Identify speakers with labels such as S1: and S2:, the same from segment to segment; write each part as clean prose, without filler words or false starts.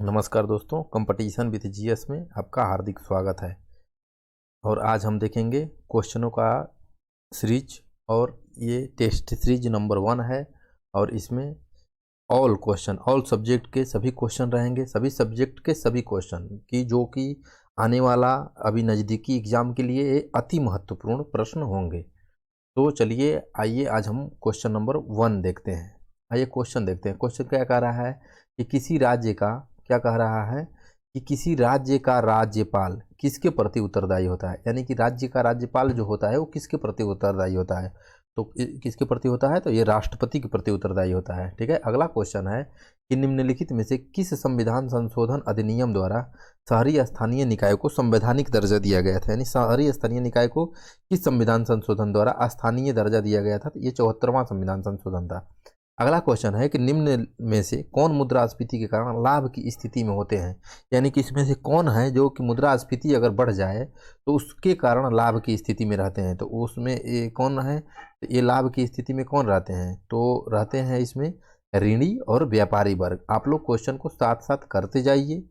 S1: नमस्कार दोस्तों, competition with GS में आपका हार्दिक स्वागत है। और आज हम देखेंगे क्वेश्चनों का सीरीज, और ये टेस्ट सीरीज नंबर 1 है। और इसमें ऑल सब्जेक्ट के सभी क्वेश्चन रहेंगे, सभी सब्जेक्ट के सभी क्वेश्चन की जो कि आने वाला अभी नज़दीकी एग्जाम के लिए अति महत्वपूर्ण प्रश्न होंगे। तो चलिए आइए आज हम क्वेश्चन नंबर 1 देखते हैं। आइए क्वेश्चन देखते हैं। क्वेश्चन क्या कह रहा है कि किसी राज्य का क्या कह रहा है कि किसी राज्य का राज्यपाल किसके प्रति उत्तरदायी होता है। यानी कि राज्य का राज्यपाल जो होता है वो किसके प्रति उत्तरदायी होता है। तो किसके प्रति होता है, तो ये राष्ट्रपति के प्रति उत्तरदायी होता है। ठीक है। अगला क्वेश्चन है कि निम्नलिखित में से किस संविधान संशोधन अधिनियम द्वारा शहरी स्थानीय निकाय को संवैधानिक दर्जा दिया गया था। यानी शहरी स्थानीय निकाय को किस संविधान संशोधन द्वारा स्थानीय दर्जा दिया गया था। तो ये 74वां संविधान संशोधन था। अगला क्वेश्चन है कि निम्न में से कौन मुद्रास्फीति के कारण लाभ की स्थिति में होते हैं। यानी कि इसमें से कौन है जो कि मुद्रास्फीति अगर बढ़ जाए तो उसके कारण लाभ की स्थिति में रहते हैं। तो उसमें ये कौन है, ये लाभ की स्थिति में कौन रहते हैं, तो रहते हैं इसमें ऋणी और व्यापारी वर्ग। आप लोग क्वेश्चन को साथ साथ करते जाइए,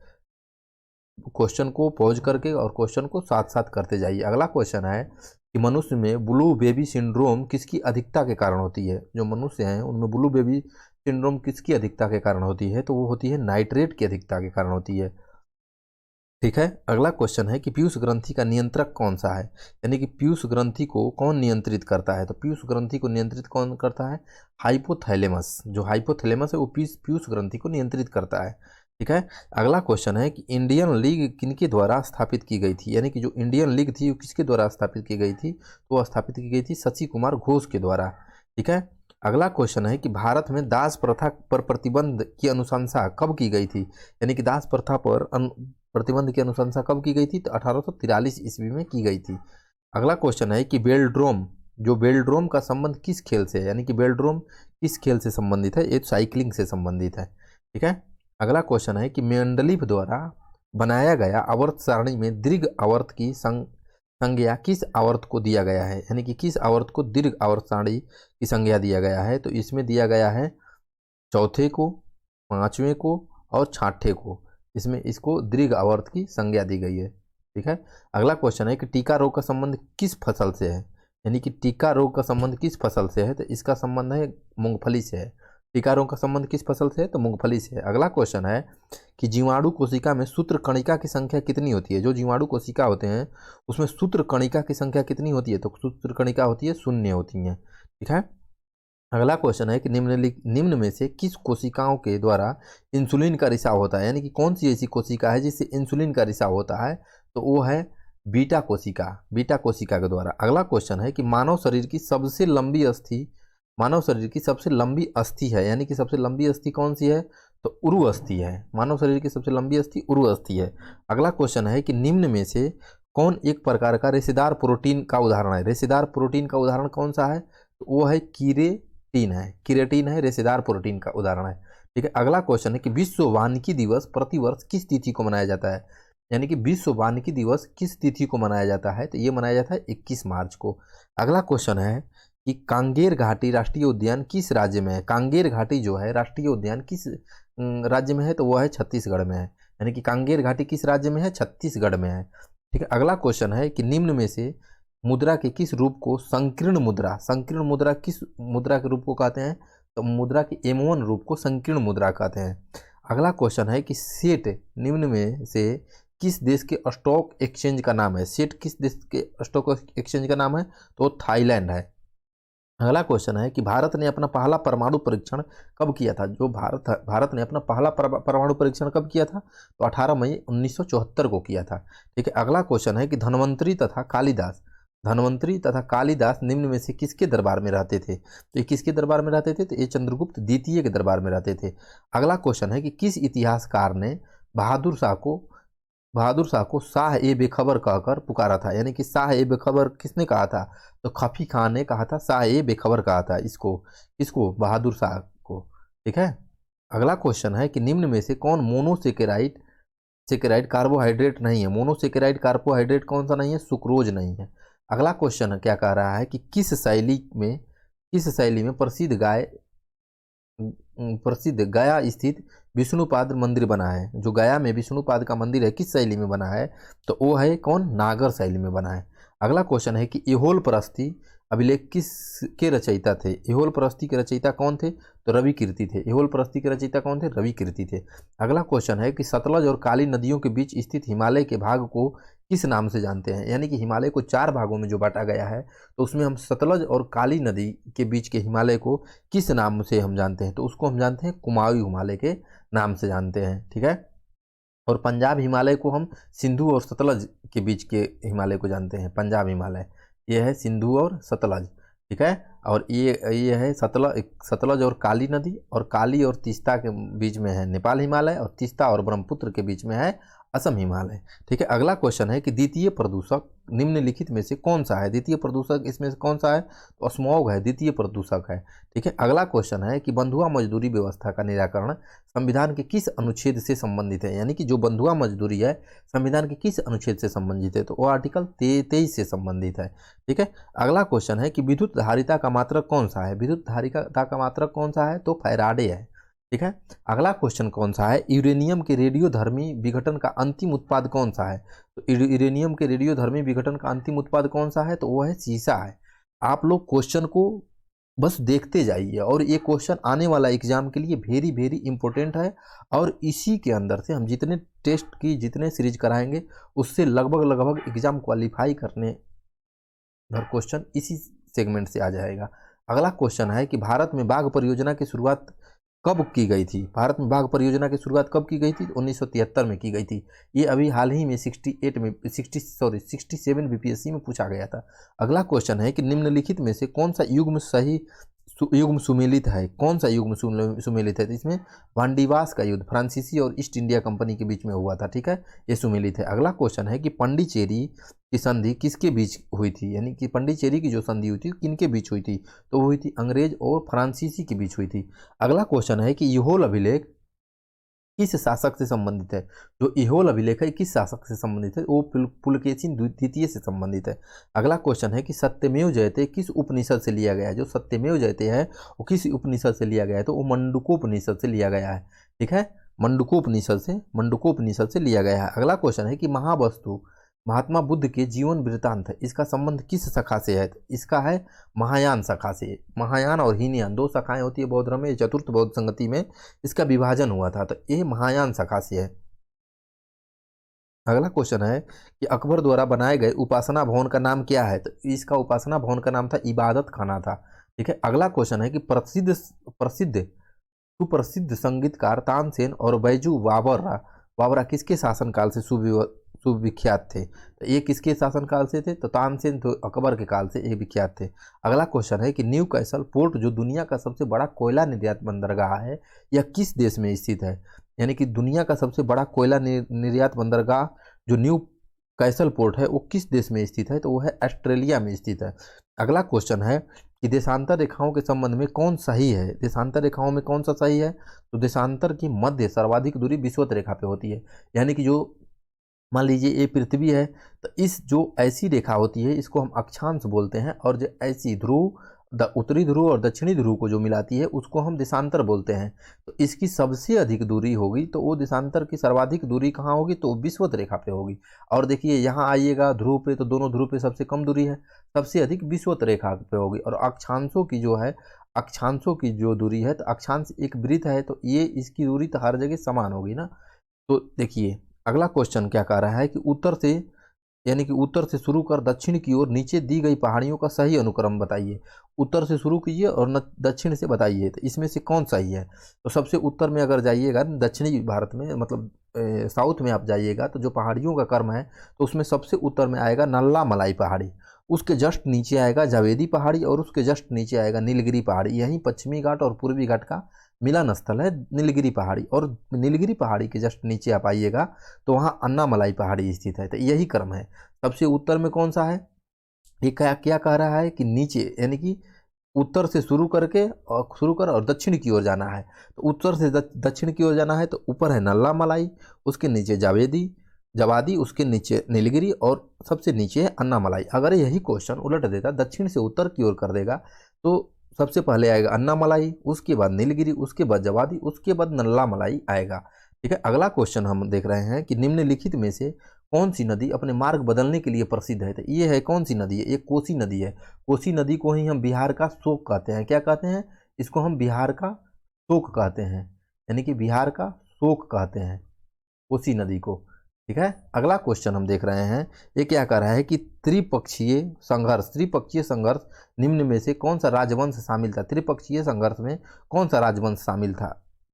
S1: क्वेश्चन को पॉज करके और क्वेश्चन को साथ साथ करते जाइए। अगला क्वेश्चन है कि मनुष्य में ब्लू बेबी सिंड्रोम किसकी अधिकता के कारण होती है। जो मनुष्य हैं उनमें ब्लू बेबी सिंड्रोम किसकी अधिकता के कारण होती है, तो वो होती है नाइट्रेट की अधिकता के कारण होती है। ठीक है। अगला क्वेश्चन है कि पीयूष ग्रंथि का नियंत्रक कौन सा है। यानी कि पीयूष ग्रंथि को कौन नियंत्रित करता है। तो पीयूष ग्रंथि को नियंत्रित कौन करता है, हाइपोथैलेमस। जो हाइपोथैलेमस है वो पीयूष ग्रंथि को नियंत्रित करता है। ठीक है। अगला क्वेश्चन है कि इंडियन लीग किनके द्वारा स्थापित की गई थी। यानी कि जो इंडियन लीग थी वो किसके द्वारा स्थापित की गई थी, तो वह स्थापित की गई थी शशि कुमार घोष के द्वारा। ठीक है। अगला क्वेश्चन है कि भारत में दास प्रथा पर प्रतिबंध की अनुशंसा कब की गई थी। यानी कि दास प्रथा पर प्रतिबंध की अनुशंसा कब की गई थी, तो 1843 ईस्वी में की गई थी। अगला क्वेश्चन है कि बेल्ड्रोम का संबंध किस खेल से है। यानी कि बेल्ड्रोम किस खेल से संबंधित है, ये साइकिलिंग से संबंधित है। ठीक है। अगला क्वेश्चन है कि मेंडलीव द्वारा बनाया गया आवर्त सारणी में दीर्घ आवर्त की संज्ञा किस आवर्त को दिया गया है। यानी कि किस आवर्त को दीर्घ आवर्त सारणी की संज्ञा दिया गया है, तो इसमें दिया गया है चौथे को, पांचवें को और छठे को। इसमें इसको दीर्घ आवर्त की संज्ञा दी गई है। ठीक है। अगला क्वेश्चन है कि टीका रोग का संबंध किस फसल से है। यानी कि टीका रोग का संबंध किस फसल से है, तो इसका संबंध है मूंगफली से है। टीका रोग का संबंध किस फसल से है, तो मूंगफली से है। अगला क्वेश्चन है कि जीवाणु कोशिका में सूत्र कणिका की संख्या कितनी होती है। जो जीवाणु कोशिका होते हैं उसमें सूत्र कणिका की संख्या कितनी होती है, तो सूत्र कणिका होती है 0 होती है। ठीक है। अगला क्वेश्चन है कि निम्न में से किस कोशिकाओं के द्वारा इंसुलिन का रिसाव होता है। यानी कि कौन सी ऐसी कोशिका है जिससे इंसुलिन का रिसाव होता है, तो वो है बीटा कोशिका के द्वारा। अगला क्वेश्चन है कि मानव शरीर की सबसे लंबी अस्थि है। यानी कि सबसे लंबी अस्थि कौन सी है, तो उरु अस्थि है। मानव शरीर की सबसे लंबी अस्थि उरु अस्थि है। अगला क्वेश्चन है कि निम्न में से कौन एक प्रकार का रेशेदार प्रोटीन का उदाहरण है। रेशेदार प्रोटीन का उदाहरण कौन सा है, तो वो है कीरेटिन है रेशेदार प्रोटीन का उदाहरण है। ठीक है। अगला क्वेश्चन है कि विश्व वानिकी दिवस प्रतिवर्ष किस तिथि को मनाया जाता है। यानी कि विश्व वानिकी दिवस किस तिथि को मनाया जाता है, तो ये मनाया जाता है 21 मार्च को। अगला क्वेश्चन है कि कांगेर घाटी राष्ट्रीय उद्यान किस राज्य में है। कांगेर घाटी जो है राष्ट्रीय उद्यान किस राज्य में है, तो वह है छत्तीसगढ़ में है। यानी कि कांगेर घाटी किस राज्य में है, छत्तीसगढ़ में है। ठीक है। अगला क्वेश्चन है कि निम्न में से मुद्रा के किस रूप को संकीर्ण मुद्रा किस मुद्रा के रूप को कहते हैं, तो मुद्रा के M1 रूप को संकीर्ण मुद्रा कहते हैं। अगला क्वेश्चन है कि सेट निम्न में से किस देश के स्टॉक एक्सचेंज का नाम है। सेट किस देश के स्टॉक एक्सचेंज का नाम है, तो थाईलैंड है। अगला क्वेश्चन है कि भारत ने अपना पहला परमाणु परीक्षण कब किया था। जो भारत ने अपना पहला परमाणु परीक्षण कब किया था, तो 18 मई 1974 को किया था। ठीक है। अगला क्वेश्चन है कि धन्वंतरी तथा कालिदास निम्न में से किसके दरबार में रहते थे। तो ये किसके दरबार में रहते थे, तो ये चंद्रगुप्त द्वितीय के दरबार में रहते थे। अगला क्वेश्चन है कि किस इतिहासकार ने बहादुर शाह को शाह ए बेखबर कहकर पुकारा था। यानी कि शाह ए बेखबर किसने कहा था, तो खफी खान ने कहा था, शाह ए बेखबर कहा था इसको बहादुर शाह को। ठीक है। अगला क्वेश्चन है कि निम्न में से कौन मोनोसेकेराइड कार्बोहाइड्रेट नहीं है। मोनोसेकेराइड कार्बोहाइड्रेट कौन सा नहीं है, सुक्रोज नहीं है। अगला क्वेश्चन क्या कह रहा है कि किस शैली में प्रसिद्ध प्रसिद्ध गया स्थित विष्णुपाद मंदिर बना है? जो गया में विष्णुपाद का मंदिर है किस शैली में बना है? तो वो है कौन? नागर शैली में बना है। अगला क्वेश्चन है कि एहोल परस्ती अभिलेख किस के रचयिता थे? एहोल परस्ती के रचयिता कौन थे? तो रवि कीर्ति थे। एहोल परस्ती के रचयिता कौन थे? रवि कीर्ति थे। अगला क्वेश्चन है कि सतलज और काली नदियों के बीच स्थित हिमालय के भाग को किस नाम से जानते हैं? यानी कि हिमालय को 4 भागों में जो बांटा गया है, तो उसमें हम सतलज और काली नदी के बीच के हिमालय को किस नाम से हम जानते हैं? तो उसको हम जानते हैं कुमाऊं हिमालय के नाम से जानते हैं। ठीक है। और पंजाब हिमालय को हम सिंधु और सतलज के बीच के हिमालय को जानते हैं। पंजाब हिमालय ये है सिंधु और सतलज। ठीक है। और ये है सतलज और काली नदी, और काली और तीस्ता के बीच में है नेपाल हिमालय, और तीस्ता और ब्रह्मपुत्र के बीच में है असम हिमालय। ठीक है। अगला क्वेश्चन है कि द्वितीय प्रदूषक निम्नलिखित में से कौन सा है? द्वितीय प्रदूषक इसमें से कौन सा है? तो स्मॉग है, द्वितीय प्रदूषक है। ठीक है। अगला क्वेश्चन है कि बंधुआ मजदूरी व्यवस्था का निराकरण संविधान के किस अनुच्छेद से संबंधित है? यानी कि जो बंधुआ मजदूरी है संविधान के किस अनुच्छेद से संबंधित है? तो वो आर्टिकल 23 से संबंधित है। ठीक है। अगला क्वेश्चन है कि विद्युत धारिता का मात्रक कौन सा है? विद्युत धारिता का मात्रक कौन सा है? तो फैराडे है। ठीक है। अगला क्वेश्चन कौन सा है? यूरेनियम के रेडियोधर्मी विघटन का अंतिम उत्पाद कौन सा है? तो यूरेनियम के रेडियोधर्मी विघटन का अंतिम उत्पाद कौन सा है? तो वो है सीसा है। आप लोग क्वेश्चन को बस देखते जाइए, और ये क्वेश्चन आने वाला एग्जाम के लिए वेरी वेरी इंपॉर्टेंट है। और इसी के अंदर से हम जितने टेस्ट की जितने सीरीज कराएंगे उससे लगभग एग्जाम क्वालिफाई करने भर क्वेश्चन इसी सेगमेंट से आ जाएगा। अगला क्वेश्चन है कि भारत में बाघ परियोजना की शुरुआत कब की गई थी? भारत में बाघ परियोजना की शुरुआत कब की गई थी? 1973 में की गई थी। ये अभी हाल ही में 67 बीपीएससी में पूछा गया था। अगला क्वेश्चन है कि निम्नलिखित में से कौन सा युग्म सुमेलित है? कौन सा युग्म सुमेलित है? तो इसमें वांडीवास का युद्ध फ्रांसीसी और ईस्ट इंडिया कंपनी के बीच में हुआ था। ठीक है। ये सुमेलित है। अगला क्वेश्चन है कि पंडिचेरी की संधि किसके बीच हुई थी? यानी कि पंडिचेरी की जो संधि हुई थी किनके बीच हुई थी? तो वो हुई थी अंग्रेज और फ्रांसीसी के बीच हुई थी। अगला क्वेश्चन है कि इहोल अभिलेख किस शासक से संबंधित है? जो इहोल अभिलेख है किस शासक से संबंधित है? वो पुलकेशिन द्वितीय से संबंधित है। अगला क्वेश्चन है कि सत्यमेव जयते किस उपनिषद से लिया गया है? जो सत्यमेव जयते है वो किस उपनिषद से लिया गया है? तो वो मंडूकोपनिषद से लिया गया है। ठीक है। मंडूकोपनिषद से लिया गया है। अगला क्वेश्चन है कि महावस्तु महात्मा बुद्ध के जीवन वृत्तांत है, इसका संबंध किस शाखा से है? तो इसका है महायान शाखा से। महायान और हीनयान 2 शाखाएं होती है बौद्ध धर्म में। चतुर्थ बौद्ध संगति में इसका विभाजन हुआ था, तो ये महायान शाखा से है। अगला क्वेश्चन है कि अकबर द्वारा बनाए गए उपासना भवन का नाम क्या है? तो इसका उपासना भवन का नाम था इबादत खाना था। ठीक है। अगला क्वेश्चन है कि सुप्रसिद्ध संगीतकार तानसेन और बैजू बावरा किसके शासनकाल से सुविख्यात थे? तो ये किसके शासनकाल से थे? तो तानसेन तो अकबर के काल से ये विख्यात थे। अगला क्वेश्चन है कि न्यू कैसल पोर्ट जो दुनिया का सबसे बड़ा कोयला निर्यात बंदरगाह है, यह किस देश में स्थित है? यानी कि दुनिया का सबसे बड़ा कोयला निर्यात बंदरगाह जो न्यू कैसल पोर्ट है वो किस देश में स्थित है? तो वो है ऑस्ट्रेलिया में स्थित है। अगला क्वेश्चन है कि देशांतर रेखाओं के संबंध में कौन सही है? देशांतर रेखाओं में कौन सा सही है? तो देशांतर की मध्य सर्वाधिक दूरी विषुवत रेखा पे होती है। यानी कि जो मान लीजिए ये पृथ्वी है, तो इस जो ऐसी रेखा होती है इसको हम अक्षांश बोलते हैं, और जो ऐसी ध्रुव उत्तरी ध्रुव और दक्षिणी ध्रुव को जो मिलाती है उसको हम देशांतर बोलते हैं। तो इसकी सबसे अधिक दूरी होगी, तो वो देशांतर की सर्वाधिक दूरी कहाँ होगी? तो विषुवत रेखा पे होगी। और देखिए यहाँ आइएगा ध्रुव पे, तो दोनों ध्रुव पे सबसे कम दूरी है, सबसे अधिक विषुवत रेखा पे होगी। और अक्षांशों की जो दूरी है, तो अक्षांश एक वृत्त है, तो ये इसकी दूरी तो हर जगह समान होगी ना। तो देखिए अगला क्वेश्चन क्या कह रहा है कि उत्तर से शुरू कर दक्षिण की ओर नीचे दी गई पहाड़ियों का सही अनुक्रम बताइए। उत्तर से शुरू कीजिए और दक्षिण से बताइए, तो इसमें से कौन सही है? तो सबसे उत्तर में अगर जाइएगा दक्षिणी भारत में, मतलब साउथ में आप जाइएगा, तो जो पहाड़ियों का क्रम है तो उसमें सबसे उत्तर में आएगा नल्ला मलाई पहाड़ी, उसके जस्ट नीचे आएगा जावेदी पहाड़ी, और उसके जस्ट नीचे आएगा नीलगिरी पहाड़ी। यहीं पश्चिमी घाट और पूर्वी घाट का मिलन स्थल है नीलगिरी पहाड़ी। और नीलगिरी पहाड़ी के जस्ट नीचे आप आइएगा तो वहाँ अन्नामलाई पहाड़ी स्थित है। तो यही क्रम है। सबसे उत्तर में कौन सा है? ये क्या कह रहा है कि नीचे, यानी कि उत्तर से शुरू कर और दक्षिण की ओर जाना है। तो उत्तर से दक्षिण की ओर जाना है तो ऊपर है नल्ला मलाई, उसके नीचे जवादी, उसके नीचे नीलगिरी, और सबसे नीचे है अन्नामलाई। अगर यही क्वेश्चन उलट देता, दक्षिण से उत्तर की ओर कर देगा, तो सबसे पहले आएगा अन्नामलाई, उसके बाद नीलगिरी, उसके बाद जवादी, उसके बाद नल्ला मलाई आएगा। ठीक है, अगला क्वेश्चन हम देख रहे हैं कि निम्नलिखित में से कौन सी नदी अपने मार्ग बदलने के लिए प्रसिद्ध है। तो ये है कौन सी नदी है, ये कोसी नदी है। कोसी नदी को ही हम बिहार का शोक कहते हैं। क्या कहते हैं, इसको हम बिहार का शोक कहते हैं, यानी कि बिहार का शोक कहते हैं कोसी नदी को। ठीक है, अगला क्वेश्चन हम देख रहे हैं, ये क्या कह रहा है कि त्रिपक्षीय संघर्ष निम्न में से कौन सा राजवंश शामिल था। त्रिपक्षीय संघर्ष में कौन सा राजवंश शामिल था,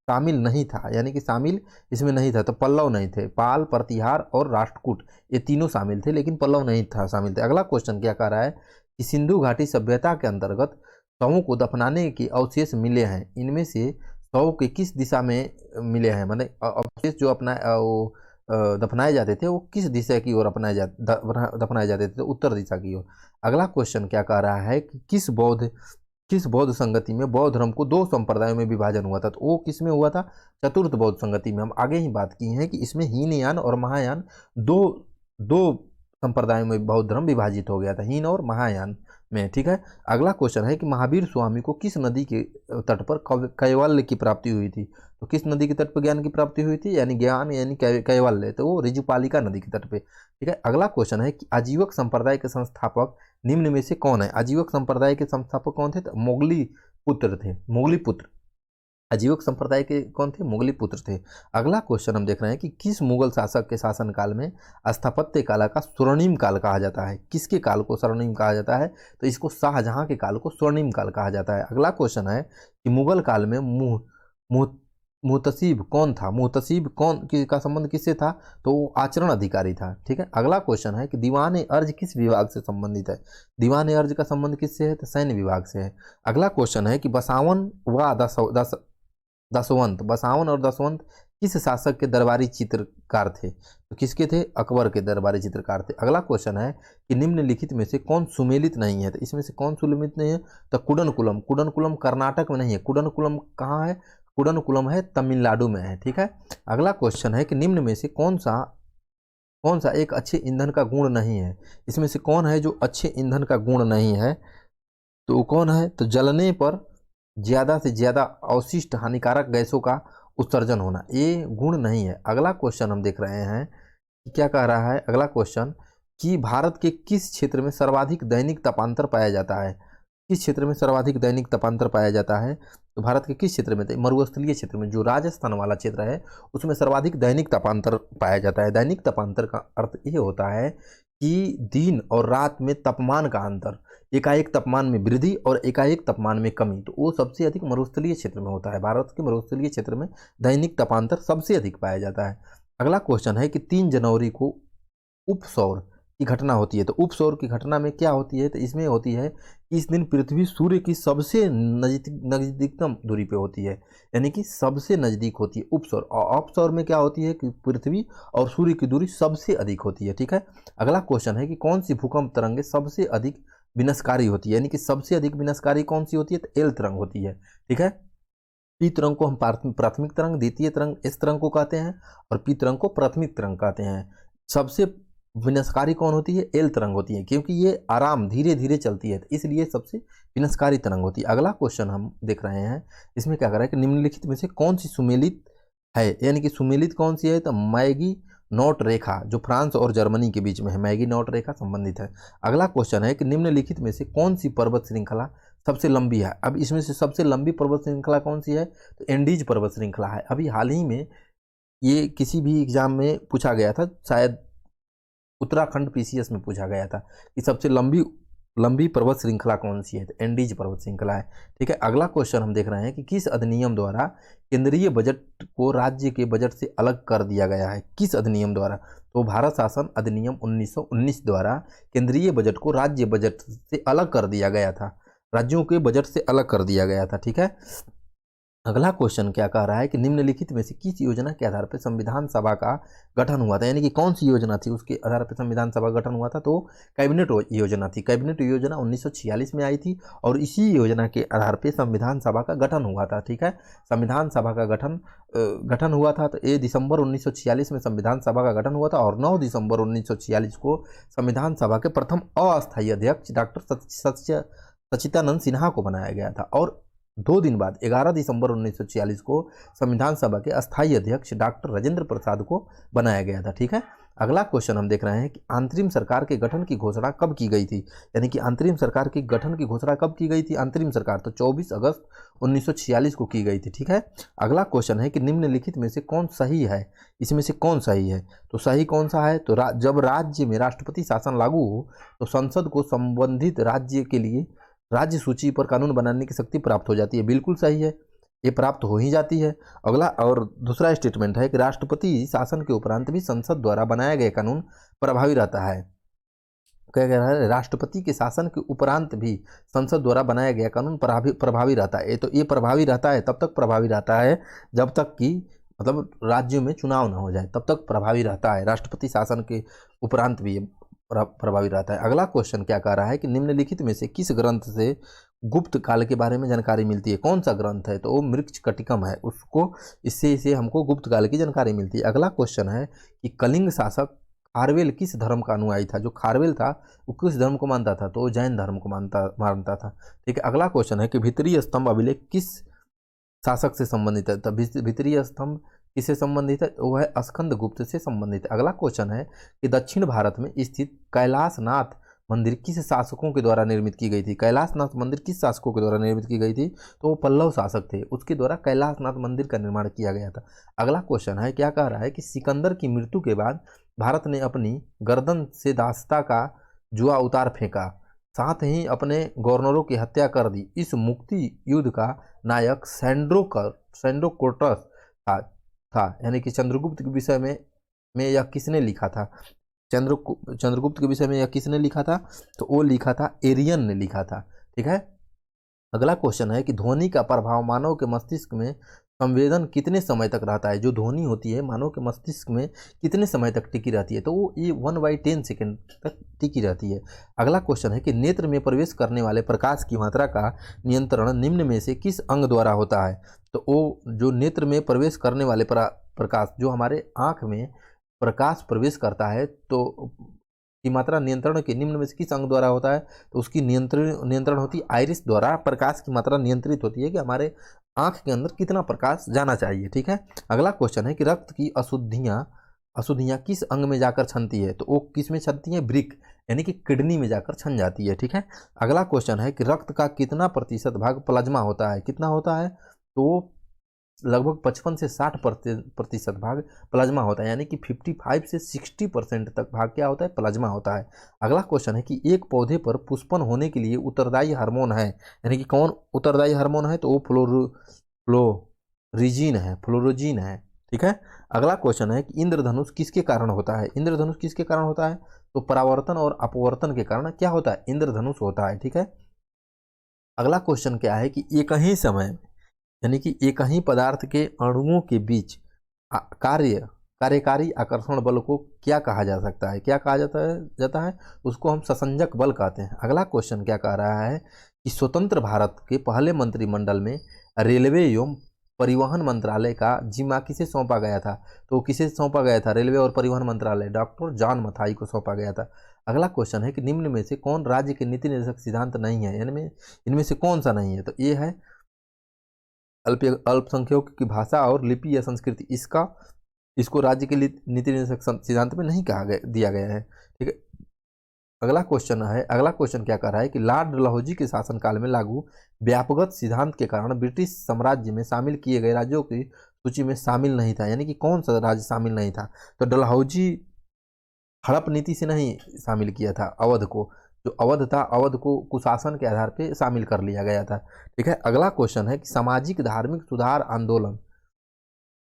S1: शामिल नहीं था, यानी कि शामिल इसमें नहीं था। तो पल्लव नहीं थे, पाल, प्रतिहार और राष्ट्रकूट ये तीनों शामिल थे, लेकिन पल्लव नहीं था शामिल थे। अगला क्वेश्चन क्या कह रहा है कि सिंधु घाटी सभ्यता के अंतर्गत शवों को दफनाने के अवशेष मिले हैं, इनमें से शव के किस दिशा में मिले हैं, मतलब अवशेष जो अपना वो दफनाए जाते थे वो किस दिशा की ओर दफनाए जाते थे, तो उत्तर दिशा की ओर। अगला क्वेश्चन क्या कह रहा है कि किस बौद्ध संगति में बौद्ध धर्म को दो संप्रदायों में विभाजन हुआ था। तो वो किस में हुआ था, चतुर्थ बौद्ध संगति में। हम आगे ही बात की है कि इसमें हीनयान और महायान दो दो संप्रदायों में बौद्ध धर्म विभाजित हो गया था, हीन और महायान में। ठीक है, अगला क्वेश्चन है कि महावीर स्वामी को किस नदी के तट पर कैवल्य की प्राप्ति हुई थी। तो किस नदी के तट पर ज्ञान की प्राप्ति हुई थी, यानी ज्ञान यानी कैवल्य, तो वो ऋजुपालिका नदी के तट पे। ठीक है, अगला क्वेश्चन है कि आजीवक संप्रदाय के संस्थापक निम्न में से कौन है। आजीवक संप्रदाय के संस्थापक कौन थे, तो मोगली पुत्र थे, मोगली पुत्र। आजीवक संप्रदाय के कौन थे, मुगली पुत्र थे। अगला क्वेश्चन हम देख रहे हैं कि किस मुगल शासक के शासनकाल में स्थापत्य कला का स्वर्णिम काल कहा जाता है। किसके काल को स्वर्णिम कहा जाता है, तो इसको शाहजहां के काल को स्वर्णिम काल कहा जाता है। अगला क्वेश्चन है कि मुगल काल में मुहतसिब कौन था। मुहतसिब का संबंध किससे था, तो वो आचरण अधिकारी था। ठीक है, अगला क्वेश्चन है कि दीवान अर्ज किस विभाग से संबंधित है। दीवान अर्ज का संबंध किससे है, तो सैन्य विभाग से है। अगला क्वेश्चन है कि बसावन और दसवंत किस शासक के दरबारी चित्रकार थे। तो किसके थे, अकबर के दरबारी चित्रकार थे। अगला क्वेश्चन है कि निम्नलिखित में से कौन सुमेलित नहीं है। तो इसमें से कौन सुमेलित नहीं है, तो कुडनकुलम। कुडनकुलम कर्नाटक में नहीं है, कुडनकुलम कहाँ है, कुडनकुलम है तमिलनाडु में है। ठीक है, अगला क्वेश्चन है कि निम्न में से कौन सा एक अच्छे ईंधन का गुण नहीं है। इसमें से कौन है जो अच्छे ईंधन का गुण नहीं है, तो कौन है, तो जलने पर ज़्यादा से ज़्यादा अवशिष्ट हानिकारक गैसों का उत्सर्जन होना, ये गुण नहीं है। अगला क्वेश्चन हम देख रहे हैं क्या कह रहा है, अगला क्वेश्चन कि भारत के किस क्षेत्र में सर्वाधिक दैनिक तापांतर पाया जाता है। किस क्षेत्र में सर्वाधिक दैनिक तापांतर पाया जाता है, तो भारत के किस क्षेत्र में, मरुस्थलीय क्षेत्र में, जो राजस्थान वाला क्षेत्र है उसमें सर्वाधिक दैनिक तापांतर पाया जाता है। दैनिक तापांतर का अर्थ ये होता है कि दिन और रात में तापमान का अंतर, एकाएक तापमान में वृद्धि और एकाएक तापमान में कमी, तो वो सबसे अधिक मरुस्थलीय क्षेत्र में होता है। भारत के मरुस्थलीय क्षेत्र में दैनिक तापांतर सबसे अधिक पाया जाता है। अगला क्वेश्चन है कि 3 जनवरी को उपसौर की घटना होती है। तो उपसौर की घटना में क्या होती है, तो इसमें होती है कि इस दिन पृथ्वी सूर्य की सबसे नजदीकतम दूरी पे होती है, यानी कि सबसे नज़दीक होती है उपसौर। और अपसौर में क्या होती है कि पृथ्वी और सूर्य की दूरी सबसे अधिक होती है। ठीक है, अगला क्वेश्चन है कि कौन सी भूकंप तरंगे सबसे अधिक विनाशकारी होती है, यानी कि सबसे अधिक विनाशकारी कौन सी होती है, तो एल तरंग होती है। ठीक है, पी तरंग को हम प्राथमिक तरंग, द्वितीय तरंग एस तरंग को कहते हैं, और पी तरंग को प्राथमिक तरंग कहते हैं। सबसे विनाशकारी कौन होती है, एल तरंग होती है, क्योंकि ये आराम धीरे धीरे चलती है, तो इसलिए सबसे विनाशकारी तरंग होती है। अगला क्वेश्चन हम देख रहे हैं, इसमें क्या कर रहा है कि निम्नलिखित में से कौन सी सुमेलित है, यानी कि सुमेलित कौन सी है, तो मैगी नोट रेखा जो फ्रांस और जर्मनी के बीच में है, मैगी नोट रेखा संबंधित है। अगला क्वेश्चन है कि निम्नलिखित में से कौन सी पर्वत श्रृंखला सबसे लंबी है। अब इसमें से सबसे लंबी पर्वत श्रृंखला कौन सी है, तो एंडीज पर्वत श्रृंखला है। अभी हाल ही में ये किसी भी एग्जाम में पूछा गया था, शायद उत्तराखंड पीसीएस में पूछा गया था कि सबसे लंबी पर्वत श्रृंखला कौन सी है, तो एंडीज पर्वत श्रृंखला है। ठीक है, अगला क्वेश्चन हम देख रहे हैं कि किस अधिनियम द्वारा केंद्रीय बजट को राज्य के बजट से अलग कर दिया गया है। किस अधिनियम द्वारा, तो भारत शासन अधिनियम 1919 द्वारा केंद्रीय बजट को राज्य बजट से अलग कर दिया गया था, राज्यों के बजट से अलग कर दिया गया था। ठीक है, अगला क्वेश्चन क्या कह रहा है कि निम्नलिखित में से किस योजना के आधार पर संविधान सभा का गठन हुआ था, यानी कि कौन सी योजना थी उसके आधार पर संविधान सभा गठन हुआ था, तो कैबिनेट योजना थी। कैबिनेट योजना 1946 में आई थी और इसी योजना के आधार पर संविधान सभा का गठन हुआ था। ठीक है, संविधान सभा का गठन हुआ था, तो ये दिसंबर 1946 में संविधान सभा का गठन हुआ था, और 9 दिसंबर 1946 को संविधान सभा के प्रथम अस्थायी अध्यक्ष डॉक्टर सच्चिदानंद सिन्हा को बनाया गया था। और 2 दिन बाद 11 दिसंबर 1946 को संविधान सभा के अस्थायी अध्यक्ष डॉक्टर राजेंद्र प्रसाद को बनाया गया था। ठीक है, अगला क्वेश्चन हम देख रहे हैं कि अंतरिम सरकार के गठन की घोषणा कब की गई थी, यानी कि अंतरिम सरकार के गठन की घोषणा कब की गई थी, अंतरिम सरकार तो 24 अगस्त 1946 को की गई थी। ठीक है, अगला क्वेश्चन है कि निम्नलिखित में से कौन सही है, इसमें से कौन सही है, तो सही कौन सा है, तो जब राज्य में राष्ट्रपति शासन लागू हो तो संसद को संबंधित राज्य के लिए राज्य सूची पर कानून बनाने की शक्ति प्राप्त हो जाती है। बिल्कुल सही है, ये प्राप्त हो ही जाती है। अगला और दूसरा स्टेटमेंट है कि राष्ट्रपति शासन के उपरांत भी संसद द्वारा बनाया गया कानून प्रभावी रहता है। क्या कह रहा है, राष्ट्रपति के शासन के उपरांत भी संसद द्वारा बनाया गया कानून प्रभावी रहता है। तो ये प्रभावी रहता है, तब तक प्रभावी रहता है जब तक कि मतलब राज्यों में चुनाव ना हो जाए, तब तक प्रभावी रहता है। राष्ट्रपति शासन के उपरांत भी ये प्रभावी रहता है। अगला क्वेश्चन क्या कह रहा है कि निम्नलिखित में से किस ग्रंथ से गुप्त काल के बारे में जानकारी मिलती है, कौन सा ग्रंथ है, तो वो मृच्छकटिकम है, उसको इससे हमको गुप्त काल की जानकारी मिलती है। अगला क्वेश्चन है कि कलिंग शासक खारवेल किस धर्म का अनुयायी था, जो खारवेल था वो किस धर्म को मानता था, तो वो जैन धर्म को मानता था। ठीक है, अगला क्वेश्चन है कि भीतरी स्तंभ अभिलेख किस शासक से संबंधित है, तो भीतरी स्तंभ किससे संबंधित है, वो है स्कंद गुप्त से संबंधित है। अगला क्वेश्चन है कि दक्षिण भारत में स्थित कैलाशनाथ मंदिर किस शासकों के द्वारा निर्मित की गई थी, कैलाशनाथ मंदिर किस शासकों के द्वारा निर्मित की गई थी, तो वो पल्लव शासक थे, उसके द्वारा कैलाशनाथ मंदिर का निर्माण किया गया था। अगला क्वेश्चन है क्या कह रहा है कि सिकंदर की मृत्यु के बाद भारत ने अपनी गर्दन से दास्ता का जुआ उतार फेंका, साथ ही अपने गवर्नरों की हत्या कर दी। इस मुक्ति युद्ध का नायक सैंड्रोकोटस था, यानी कि चंद्रगुप्त के विषय में यह किसने लिखा था, चंद्रगुप्त के विषय में यह किसने लिखा था, तो वो लिखा था एरियन ने लिखा था। ठीक है, अगला क्वेश्चन है कि ध्वनि का प्रभाव मानव के मस्तिष्क में संवेदन कितने समय तक रहता है, जो ध्वनि होती है मानव के मस्तिष्क में कितने समय तक टिकी रहती है, तो वो ये 1/10 सेकेंड तक टिकी रहती है। अगला क्वेश्चन है कि नेत्र में प्रवेश करने वाले प्रकाश की मात्रा का नियंत्रण निम्न में से किस अंग द्वारा होता है, तो वो जो नेत्र में प्रवेश करने वाले प्रकाश, जो हमारे आँख में प्रकाश प्रवेश करता है, तो की मात्रा नियंत्रण के निम्न में से किस अंग द्वारा होता है, तो उसकी नियंत्रण होती है आइरिस द्वारा। प्रकाश की मात्रा नियंत्रित होती है कि हमारे आंख के अंदर कितना प्रकाश जाना चाहिए। ठीक है, अगला क्वेश्चन है कि रक्त की अशुद्धियाँ किस अंग में जाकर छनती है, तो वो किस में छनती है, ब्रिक यानी कि किडनी में जाकर छन जाती है। ठीक है, अगला क्वेश्चन है कि रक्त का कितना प्रतिशत भाग प्लाज्मा होता है, कितना होता है, तो लगभग 55 से 60% भाग प्लाज्मा होता है, यानी कि 55 से 60% तक भाग क्या होता है, प्लाज्मा होता है। अगला क्वेश्चन है कि एक पौधे पर पुष्पन होने के लिए उत्तरदायी हार्मोन है, यानी कि कौन उत्तरदायी हार्मोन है, तो वो फ्लोरोजीन है। ठीक है, अगला क्वेश्चन है कि इंद्रधनुष किसके कारण होता है, इंद्रधनुष किसके कारण होता है, तो परावर्तन और अपवर्तन के कारण क्या होता है, इंद्रधनुष होता है। ठीक है, अगला क्वेश्चन क्या है कि एक ही समय यानी कि एक ही पदार्थ के अणुओं के बीच कार्यकारी आकर्षण बल को क्या कहा जा सकता है, क्या कहा जाता है, उसको हम ससंजक बल कहते हैं। अगला क्वेश्चन क्या कह रहा है कि स्वतंत्र भारत के पहले मंत्रिमंडल में रेलवे एवं परिवहन मंत्रालय का जिम्मा किसे सौंपा गया था, तो किसे सौंपा गया था, रेलवे और परिवहन मंत्रालय डॉक्टर जॉन मथाई को सौंपा गया था। अगला क्वेश्चन है कि निम्न में से कौन राज्य के नीति निर्देशक सिद्धांत नहीं है, यानी इनमें से कौन सा नहीं है, तो ये है अल्पसंख्यकों की भाषा और लिपि या संस्कृति, इसको राज्य के नीति निर्देशक सिद्धांत में नहीं दिया गया है। ठीक है, अगला क्वेश्चन क्या कह रहा है कि लॉर्ड डलहौजी के शासनकाल में लागू व्यापकगत सिद्धांत के कारण ब्रिटिश साम्राज्य में शामिल किए गए राज्यों की सूची में शामिल नहीं था, यानी कि कौन सा राज्य शामिल नहीं था, तो डलहौजी हड़प नीति से नहीं शामिल किया था अवध को, जो अवध था अवध को कुशासन के आधार पर शामिल कर लिया गया था। ठीक है, अगला क्वेश्चन है कि सामाजिक धार्मिक सुधार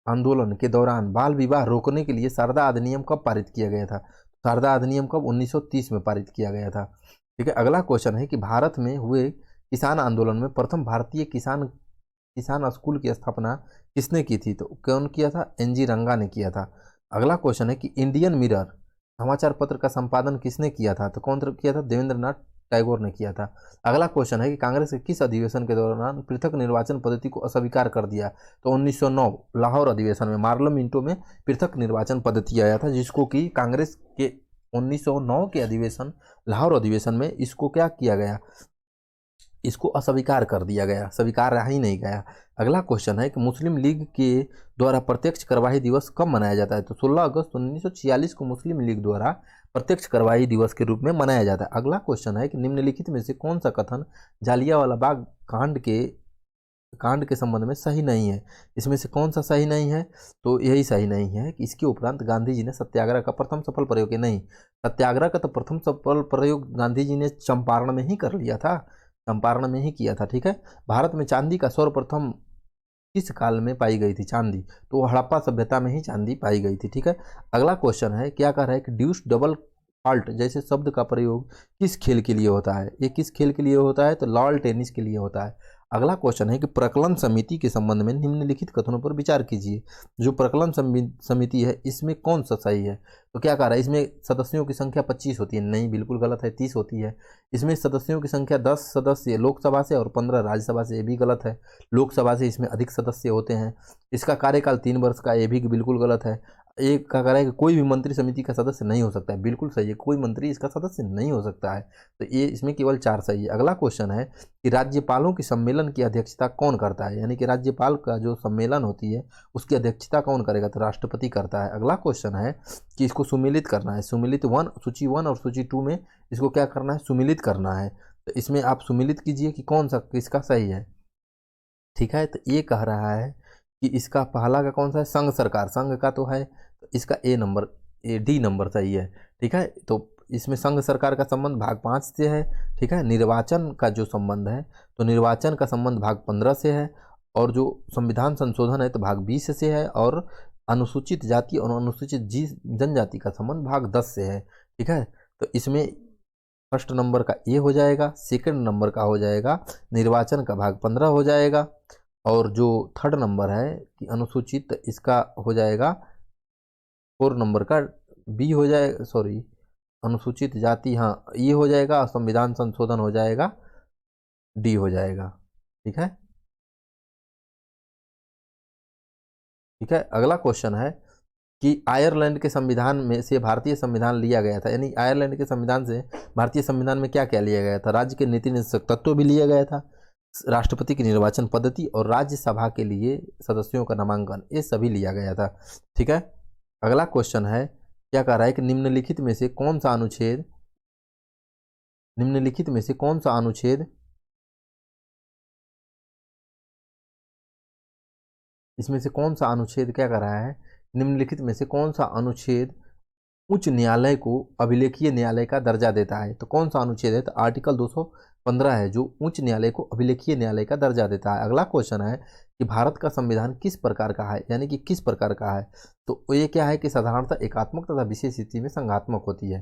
S1: आंदोलन के दौरान बाल विवाह रोकने के लिए शारदा अधिनियम कब पारित किया गया था, शारदा अधिनियम कब 1930 में पारित किया गया था। ठीक है, अगला क्वेश्चन है कि भारत में हुए किसान आंदोलन में प्रथम भारतीय किसान स्कूल की स्थापना किसने की थी, तो कौन किया था, NG रंगा ने किया था। अगला क्वेश्चन है कि इंडियन मिरर समाचार पत्र का संपादन किसने किया था, तो कौन किया था, देवेंद्रनाथ टैगोर ने किया था। अगला क्वेश्चन है कि कांग्रेस के किस अधिवेशन के दौरान पृथक निर्वाचन पद्धति को अस्वीकार कर दिया, तो 1909 लाहौर अधिवेशन में, मार्लो मिंटो में पृथक निर्वाचन पद्धति आया था, जिसको कि कांग्रेस के 1909 के अधिवेशन लाहौर अधिवेशन में इसको क्या किया गया, इसको अस्वीकार कर दिया गया, स्वीकार रहा ही नहीं गया। अगला क्वेश्चन है कि मुस्लिम लीग के द्वारा प्रत्यक्ष कार्यवाही दिवस कब मनाया जाता है? तो 16 अगस्त 1946 को मुस्लिम लीग द्वारा प्रत्यक्ष कार्यवाही दिवस के रूप में मनाया जाता है। अगला क्वेश्चन है कि निम्नलिखित में से कौन सा कथन जालियांवाला बाग कांड के संबंध में सही नहीं है? इसमें से कौन सा सही नहीं है? तो यही सही नहीं है कि इसके उपरांत गांधी जी ने सत्याग्रह का प्रथम सफल प्रयोग किया। नहीं, सत्याग्रह का तो प्रथम सफल प्रयोग गांधी जी ने चंपारण में ही कर लिया था, चंपारण में ही किया था। ठीक है। भारत में चांदी का सर्वप्रथम किस काल में पाई गई थी चांदी? तो हड़प्पा सभ्यता में ही चांदी पाई गई थी। ठीक है। अगला क्वेश्चन है, क्या कह रहा है कि ड्यूस डबल फॉल्ट जैसे शब्द का प्रयोग किस खेल के लिए होता है? ये किस खेल के लिए होता है? तो लॉन टेनिस के लिए होता है। अगला क्वेश्चन है कि प्रकलन समिति के संबंध में निम्नलिखित कथनों पर विचार कीजिए। जो प्रकलन समिति है इसमें कौन सा सही है? तो क्या कह रहा है, इसमें सदस्यों की संख्या 25 होती है। नहीं, बिल्कुल गलत है, 30 होती है। इसमें सदस्यों की संख्या 10 सदस्य लोकसभा से और 15 राज्यसभा से, ये भी गलत है। लोकसभा से इसमें अधिक सदस्य होते हैं। इसका कार्यकाल 3 वर्ष का, ये भी बिल्कुल गलत है। एक का कह रहा है कि कोई भी मंत्री समिति का सदस्य नहीं हो सकता है, बिल्कुल सही है, कोई मंत्री इसका सदस्य नहीं हो सकता है। तो ये इसमें केवल 4 सही है। अगला क्वेश्चन है कि राज्यपालों की सम्मेलन की अध्यक्षता कौन करता है? यानी कि राज्यपाल का जो सम्मेलन होती है उसकी अध्यक्षता कौन करेगा? तो राष्ट्रपति करता है। अगला क्वेश्चन है कि इसको सुमिलित करना है। सुमिलित सूची 1 और सूची 2 में इसको क्या करना है? सुमिलित करना है। तो इसमें आप सुमिलित कीजिए कि कौन सा किसका सही है। ठीक है। तो ये कह रहा है कि इसका पहला का कौन सा है? संघ सरकार, संघ का तो है, तो इसका डी नंबर सही है। ठीक है। तो इसमें संघ सरकार का संबंध भाग 5 से है। ठीक है। निर्वाचन का जो संबंध है तो निर्वाचन का संबंध भाग 15 से है, और जो संविधान संशोधन है तो भाग 20 से है, और अनुसूचित जाति और अनुसूचित जनजाति का संबंध भाग 10 से है। ठीक है। तो इसमें फर्स्ट नंबर का ये हो जाएगा, सेकंड नंबर का हो जाएगा निर्वाचन का भाग 15 हो जाएगा, और जो थर्ड नंबर है कि अनुसूचित, इसका हो जाएगा 4 नंबर का बी हो जाएगा, सॉरी अनुसूचित जाति, हाँ ये हो जाएगा, संविधान संशोधन हो जाएगा डी हो जाएगा। ठीक है। ठीक है। अगला क्वेश्चन है कि आयरलैंड के संविधान में से भारतीय संविधान लिया गया था, यानी आयरलैंड के संविधान से भारतीय संविधान में क्या क्या लिया गया था? राज्य के नीति निदेशक तत्व भी लिया गया था, राष्ट्रपति की निर्वाचन पद्धति और राज्यसभा के लिए सदस्यों का नामांकन, ये सभी लिया गया था। ठीक है। अगला क्वेश्चन है, क्या कह रहा है कि निम्नलिखित में से कौन सा अनुच्छेद इसमें से कौन सा अनुच्छेद क्या कर रहा है? निम्नलिखित में से कौन सा अनुच्छेद उच्च न्यायालय को अभिलेखीय न्यायालय का दर्जा देता है? तो कौन सा अनुच्छेद है? तो आर्टिकल 215 है जो उच्च न्यायालय को अभिलेखीय न्यायालय का दर्जा देता है। अगला क्वेश्चन है कि भारत का संविधान किस प्रकार का है, यानी कि किस प्रकार का है? तो ये क्या है कि साधारणतः एकात्मक तथा विशेष स्थिति में संघात्मक होती है।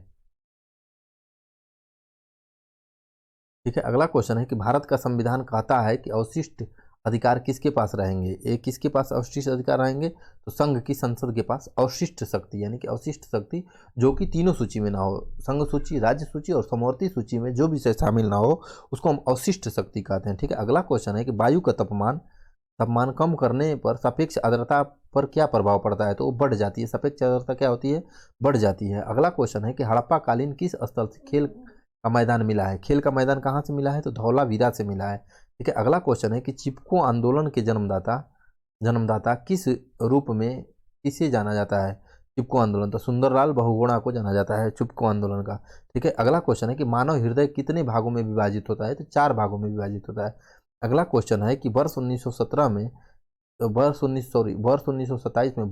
S1: ठीक है। अगला क्वेश्चन है कि भारत का संविधान कहता है कि अवशिष्ट अधिकार किसके पास रहेंगे? ये किसके पास अवशिष्ट अधिकार रहेंगे? तो संघ की संसद के पास अवशिष्ट शक्ति, यानी कि अवशिष्ट शक्ति जो कि तीनों सूची में ना हो, संघ सूची, राज्य सूची और समवर्ती सूची में जो विषय शामिल ना हो उसको हम अवशिष्ट शक्ति कहते हैं। ठीक है। अगला क्वेश्चन है कि वायु का तापमान कम करने पर सापेक्ष आर्द्रता पर क्या प्रभाव पड़ता है? तो वो बढ़ जाती है। सापेक्ष आर्द्रता क्या होती है? बढ़ जाती है। अगला क्वेश्चन है कि हड़प्पा कालीन किस स्थल से खेल का मैदान मिला है? खेल का मैदान कहाँ से मिला है? तो धौलावीरा से मिला है। ठीक है। अगला क्वेश्चन है कि चिपको आंदोलन के जन्मदाता किस रूप में किसे जाना जाता है? चिपको आंदोलन, तो सुंदरलाल बहुगुणा को जाना जाता है चिपको आंदोलन का। ठीक है। अगला क्वेश्चन है कि मानव हृदय कितने भागों में विभाजित होता है? तो 4 भागों में विभाजित होता है। अगला क्वेश्चन है कि वर्ष 1927 में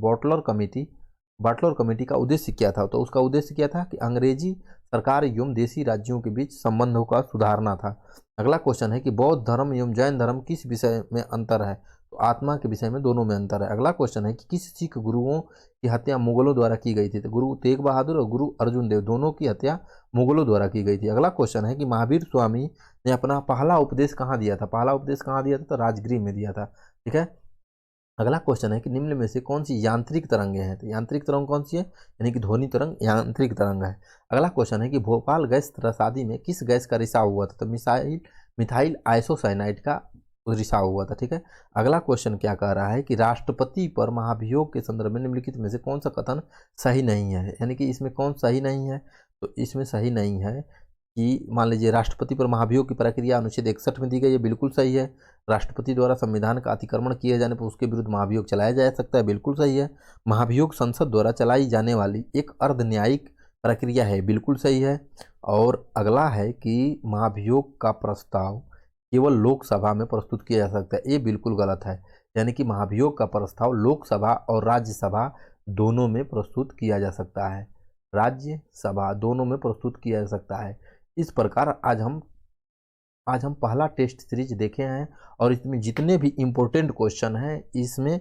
S1: बाटलर कमेटी का उद्देश्य क्या था? तो उसका उद्देश्य क्या था कि अंग्रेजी सरकार एवं देशी राज्यों के बीच संबंधों का सुधारना था। अगला क्वेश्चन है कि बौद्ध धर्म एवं जैन धर्म किस विषय में अंतर है? तो आत्मा के विषय में दोनों में अंतर है। अगला क्वेश्चन है कि किस सिख गुरुओं की हत्या मुगलों द्वारा की गई थी? तो गुरु तेग बहादुर और गुरु अर्जुन देव दोनों की हत्या मुगलों द्वारा की गई थी। अगला क्वेश्चन है कि महावीर स्वामी ने अपना पहला उपदेश कहाँ दिया था? पहला उपदेश कहाँ दिया था? तो राजगृह में दिया था। ठीक है। अगला क्वेश्चन है कि निम्न में से कौन सी यांत्रिक तरंगें हैं? तो यांत्रिक तरंग कौन सी है? यानी कि ध्वनि तरंग यांत्रिक तरंग है। अगला क्वेश्चन है कि भोपाल गैस त्रसादी में किस गैस का रिसाव हुआ था? तो मिथाइल आइसोसाइनाइड का रिसाव हुआ था। ठीक है। अगला क्वेश्चन क्या कह रहा है कि राष्ट्रपति पर महाभियोग के संदर्भ में निम्नलिखित में से कौन सा कथन सही नहीं है? यानी कि इसमें कौन सही नहीं है? तो इसमें सही नहीं है कि मान लीजिए राष्ट्रपति पर महाभियोग की प्रक्रिया अनुच्छेद 61 में दी गई है, बिल्कुल सही है। राष्ट्रपति द्वारा संविधान का अतिक्रमण किए जाने पर उसके विरुद्ध महाभियोग चलाया जा सकता है, बिल्कुल सही है। महाभियोग संसद द्वारा चलाई जाने वाली एक अर्ध न्यायिक प्रक्रिया है, बिल्कुल सही है। और अगला है कि महाभियोग का प्रस्ताव केवल लोकसभा में प्रस्तुत किया जा सकता है, ये बिल्कुल गलत है। यानी कि महाभियोग का प्रस्ताव लोकसभा और राज्यसभा दोनों में प्रस्तुत किया जा सकता है, राज्यसभा दोनों में प्रस्तुत किया जा सकता है। इस प्रकार आज हम पहला टेस्ट सीरीज देखे हैं और इसमें जितने भी इम्पोर्टेंट क्वेश्चन हैं इसमें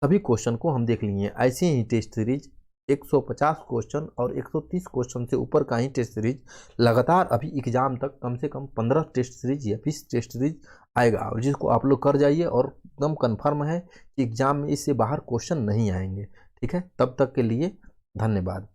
S1: सभी क्वेश्चन को हम देख लिए। ऐसे ही टेस्ट सीरीज 150 क्वेश्चन और 130 क्वेश्चन से ऊपर का ही टेस्ट सीरीज लगातार अभी एग्जाम तक कम से कम 15 टेस्ट सीरीज या 20 टेस्ट सीरीज आएगा, और जिसको आप लोग कर जाइए और एकदम कन्फर्म है कि एग्जाम में इससे बाहर क्वेश्चन नहीं आएंगे। ठीक है, तब तक के लिए धन्यवाद।